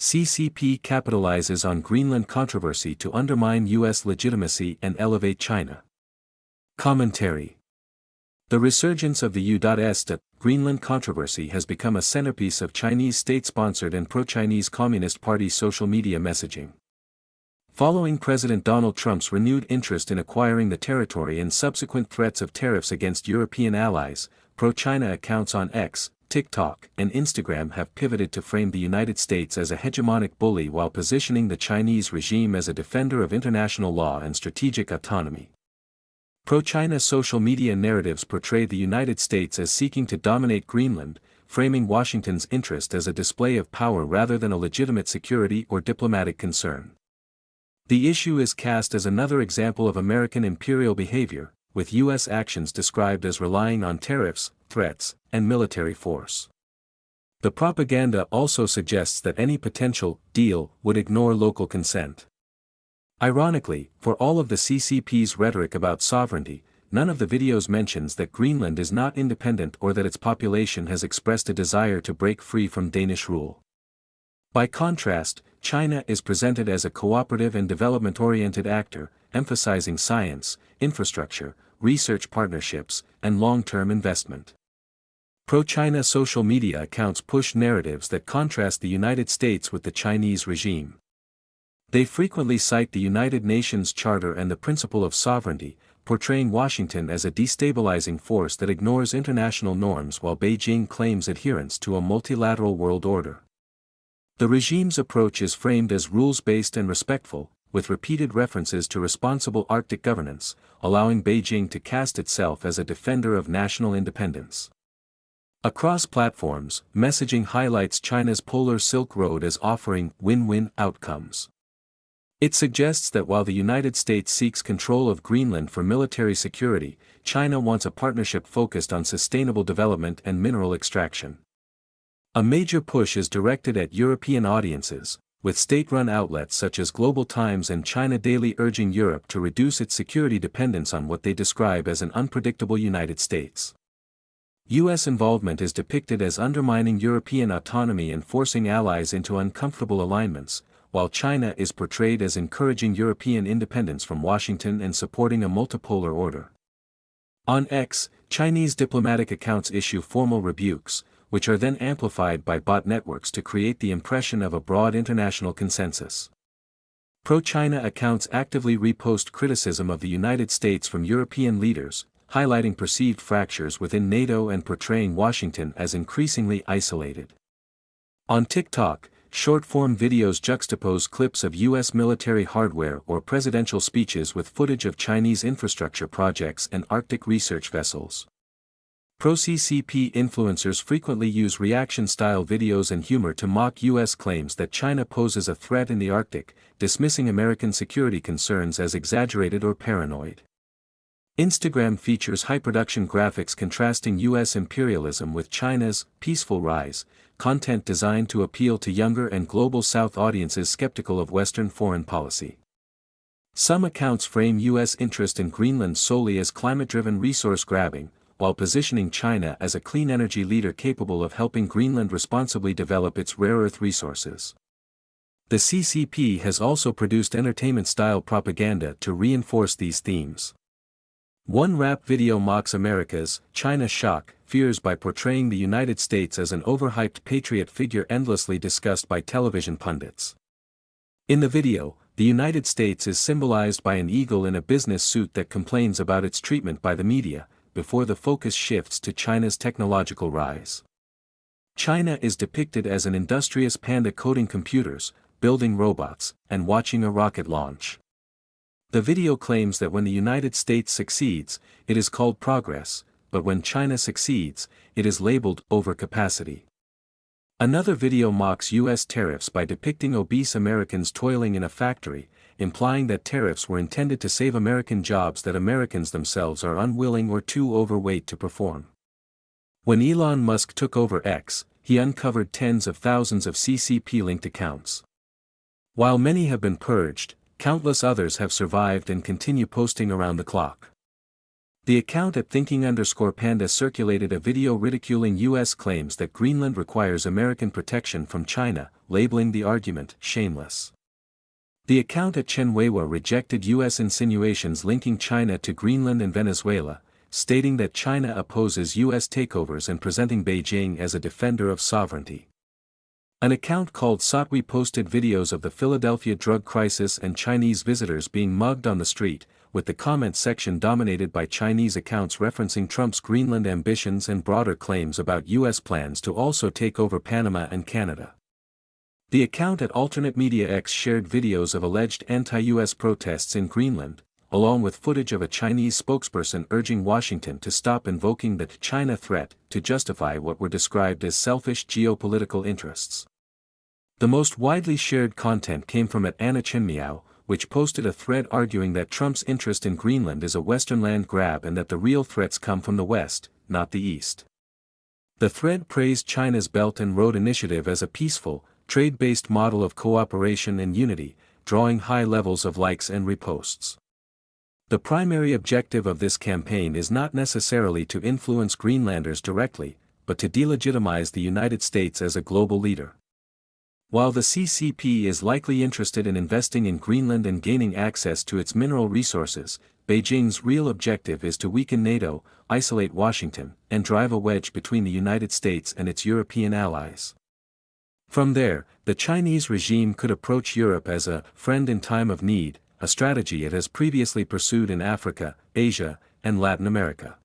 CCP capitalizes on Greenland controversy to undermine U.S. legitimacy and elevate China. Commentary. The resurgence of the U.S. Greenland controversy has become a centerpiece of Chinese state-sponsored and pro-Chinese Communist Party social media messaging. Following President Donald Trump's renewed interest in acquiring the territory and subsequent threats of tariffs against European allies, pro-China accounts on X, TikTok, and Instagram have pivoted to frame the United States as a hegemonic bully while positioning the Chinese regime as a defender of international law and strategic autonomy. Pro-China social media narratives portray the United States as seeking to dominate Greenland, framing Washington's interest as a display of power rather than a legitimate security or diplomatic concern. The issue is cast as another example of American imperial behavior, with U.S. actions described as relying on tariffs, threats, and military force. The propaganda also suggests that any potential deal would ignore local consent. Ironically, for all of the CCP's rhetoric about sovereignty, none of the videos mentions that Greenland is not independent or that its population has expressed a desire to break free from Danish rule. By contrast, China is presented as a cooperative and development-oriented actor, emphasizing science, infrastructure, research partnerships, and long-term investment. Pro-China social media accounts push narratives that contrast the United States with the Chinese regime. They frequently cite the United Nations Charter and the principle of sovereignty, portraying Washington as a destabilizing force that ignores international norms while Beijing claims adherence to a multilateral world order. The regime's approach is framed as rules-based and respectful, with repeated references to responsible Arctic governance, allowing Beijing to cast itself as a defender of national independence. Across platforms, messaging highlights China's Polar Silk Road as offering win-win outcomes. It suggests that while the United States seeks control of Greenland for military security, China wants a partnership focused on sustainable development and mineral extraction. A major push is directed at European audiences, with state-run outlets such as Global Times and China Daily urging Europe to reduce its security dependence on what they describe as an unpredictable United States. U.S. involvement is depicted as undermining European autonomy and forcing allies into uncomfortable alignments, while China is portrayed as encouraging European independence from Washington and supporting a multipolar order. On X, Chinese diplomatic accounts issue formal rebukes, which are then amplified by bot networks to create the impression of a broad international consensus. Pro-China accounts actively repost criticism of the United States from European leaders, highlighting perceived fractures within NATO and portraying Washington as increasingly isolated. On TikTok, short-form videos juxtapose clips of U.S. military hardware or presidential speeches with footage of Chinese infrastructure projects and Arctic research vessels. Pro-CCP influencers frequently use reaction-style videos and humor to mock U.S. claims that China poses a threat in the Arctic, dismissing American security concerns as exaggerated or paranoid. Instagram features high-production graphics contrasting U.S. imperialism with China's peaceful rise, content designed to appeal to younger and Global South audiences skeptical of Western foreign policy. Some accounts frame U.S. interest in Greenland solely as climate-driven resource grabbing, while positioning China as a clean energy leader capable of helping Greenland responsibly develop its rare earth resources. The CCP has also produced entertainment-style propaganda to reinforce these themes. One rap video mocks America's China shock fears by portraying the United States as an overhyped patriot figure endlessly discussed by television pundits. In the video, the United States is symbolized by an eagle in a business suit that complains about its treatment by the media, before the focus shifts to China's technological rise. China is depicted as an industrious panda coding computers, building robots, and watching a rocket launch. The video claims that when the United States succeeds, it is called progress, but when China succeeds, it is labeled overcapacity. Another video mocks U.S. tariffs by depicting obese Americans toiling in a factory, implying that tariffs were intended to save American jobs that Americans themselves are unwilling or too overweight to perform. When Elon Musk took over X, he uncovered tens of thousands of CCP-linked accounts. While many have been purged, countless others have survived and continue posting around the clock. The account at thinking_panda circulated a video ridiculing U.S. claims that Greenland requires American protection from China, labeling the argument shameless. The account at Chen Weiwa rejected U.S. insinuations linking China to Greenland and Venezuela, stating that China opposes U.S. takeovers and presenting Beijing as a defender of sovereignty. An account called Sotwe posted videos of the Philadelphia drug crisis and Chinese visitors being mugged on the street, with the comment section dominated by Chinese accounts referencing Trump's Greenland ambitions and broader claims about U.S. plans to also take over Panama and Canada. The account at Alternate Media X shared videos of alleged anti-U.S. protests in Greenland, along with footage of a Chinese spokesperson urging Washington to stop invoking the China threat to justify what were described as selfish geopolitical interests. The most widely shared content came from Anna Chenmiao, which posted a thread arguing that Trump's interest in Greenland is a Western land grab and that the real threats come from the West, not the East. The thread praised China's Belt and Road Initiative as a peaceful, trade-based model of cooperation and unity, drawing high levels of likes and reposts. The primary objective of this campaign is not necessarily to influence Greenlanders directly, but to delegitimize the United States as a global leader. While the CCP is likely interested in investing in Greenland and gaining access to its mineral resources, Beijing's real objective is to weaken NATO, isolate Washington, and drive a wedge between the United States and its European allies. From there, the Chinese regime could approach Europe as a friend in time of need, a strategy it has previously pursued in Africa, Asia, and Latin America.